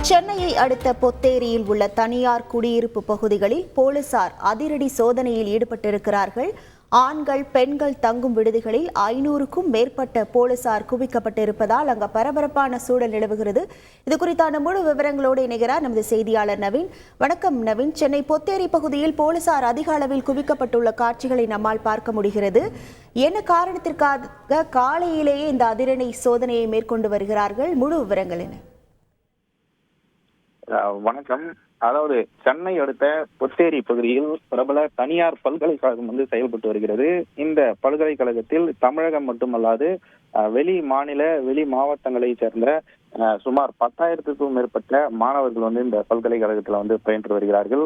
சென்னையை அடுத்த பொத்தேரியில் உள்ள தனியார் குடியிருப்பு பகுதிகளில் போலீசார் அதிரடி சோதனையில் ஈடுபட்டிருக்கிறார்கள். ஆண்கள் பெண்கள் தங்கும் விடுதிகளில் 500க்கும் மேற்பட்ட போலீசார் குவிக்கப்பட்டிருப்பதால் அங்கு பரபரப்பான சூழல் நிலவுகிறது. இது குறித்தான முழு விவரங்களோடு இணைகிறார் நமது செய்தியாளர் நவீன். வணக்கம் நவீன். சென்னை பொத்தேரி பகுதியில் போலீசார் அதிக அளவில் குவிக்கப்பட்டுள்ள காட்சிகளை நம்மால் பார்க்க முடிகிறது. என்ன காரணத்திற்காக காலையிலேயே இந்த அதிரடி சோதனையை மேற்கொண்டு வருகிறார்கள்? முழு விவரங்கள் என்ன? வணக்கம். அதாவது சென்னை அடுத்த பொத்தேரி பகுதியில் பிரபல தனியார் பல்கலைக்கழகம் செயல்பட்டு வருகிறது. இந்த பல்கலைக்கழகத்தில் தமிழகம் மட்டுமல்லாது வெளி மாநில வெளி மாவட்டங்களை சேர்ந்த சுமார் 10,000க்கும் மேற்பட்ட மாணவர்கள் இந்த பல்கலைக்கழகத்தில் பயின்று வருகிறார்கள்.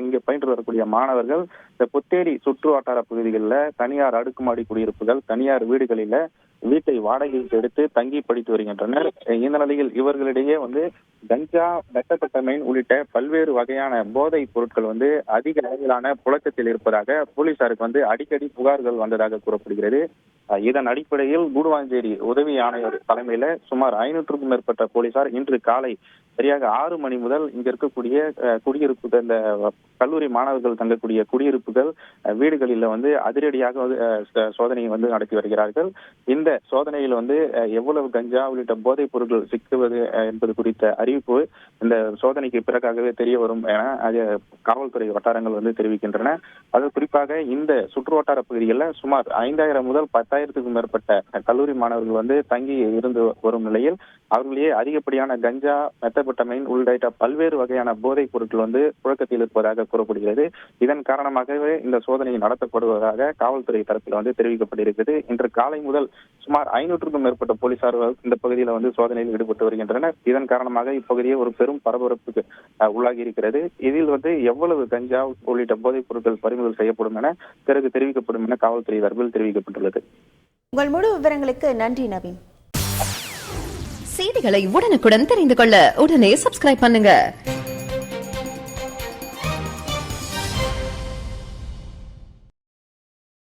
இங்க பயின்று வரக்கூடிய மாணவர்கள் இந்த பொத்தேரி சுற்று வட்டார பகுதிகளில் தனியார் அடுக்குமாடி குடியிருப்புகள், தனியார் வீட்டை வாடகைக்கு எடுத்து தங்கி படித்து வருகின்றனர். இந்த நிலையில் இவர்களிடையே கஞ்சா, மெத்தபெட்டமைன் உள்ளிட்ட பல்வேறு வகையான போதைப் பொருட்கள் அதிக அளவிலான புழக்கத்தில் இருப்பதாக போலீசாருக்கு அடிக்கடி புகார்கள் வந்ததாக கூறப்படுகிறது. இதன் அடிப்படையில் கூடுவாஞ்சேரி உதவி ஆணையர் தலைமையில சுமார் 500க்கும் மேற்பட்ட போலீசார் இன்று காலை சரியாக 6 மணி முதல் இங்க இருக்கக்கூடிய குடியிருப்புகள், இந்த கல்லூரி மாணவர்கள் தங்கக்கூடிய குடியிருப்புகள், வீடுகளில் அதிரடியாக சோதனையை நடத்தி வருகிறார்கள். இந்த சோதனையில் எவ்வளவு கஞ்சா உள்ளிட்ட போதைப் பொருட்கள் சிக்குவது என்பது குறித்த அறிவிப்பு இந்த சோதனைக்கு பிறகாகவே தெரிய வரும் என காவல்துறை வட்டாரங்கள் தெரிவிக்கின்றன. அது குறிப்பாக இந்த சுற்று வட்டார பகுதிகளில் சுமார் 5,000 முதல் 10,000க்கும் மேற்பட்ட கல்லூரி மாணவர்கள் தங்கி இருந்து வரும் நிலையில் அவர்களே அதிகப்படியான கஞ்சா, மெத்தபெட்டமைன் உள்ளிட்ட பல்வேறு வகையான போதைப் பொருட்கள் புழக்கத்தில் இருப்பதாக கூறப்படுகிறது. இதன் காரணமாகவே இந்த சோதனை நடத்தப்படுவதாக காவல்துறை தரப்பில் தெரிவிக்கப்பட்டிருக்கிறது. இன்று காலை முதல் சுமார் 500க்கும் மேற்பட்ட போலீசார் இந்த பகுதியில் சோதனையில் ஈடுபட்டு வருகின்றனர். இதன் காரணமாக இப்பகுதியே ஒரு பெரும் பரபரப்புக்கு உள்ளாகி இருக்கிறது. இதில் எவ்வளவு கஞ்சா உள்ளிட்ட போதைப் பொருட்கள் பறிமுதல் செய்யப்படும் என பிறகு தெரிவிக்கப்படும் என காவல்துறை தரப்பில் தெரிவிக்கப்பட்டுள்ளது. உங்கள் முழு விவரங்களுக்கு நன்றி நவீன். செய்திகளை உடனுக்குடன் தெரிந்து கொள்ள உடனே சப்ஸ்கிரைப் பண்ணுங்க.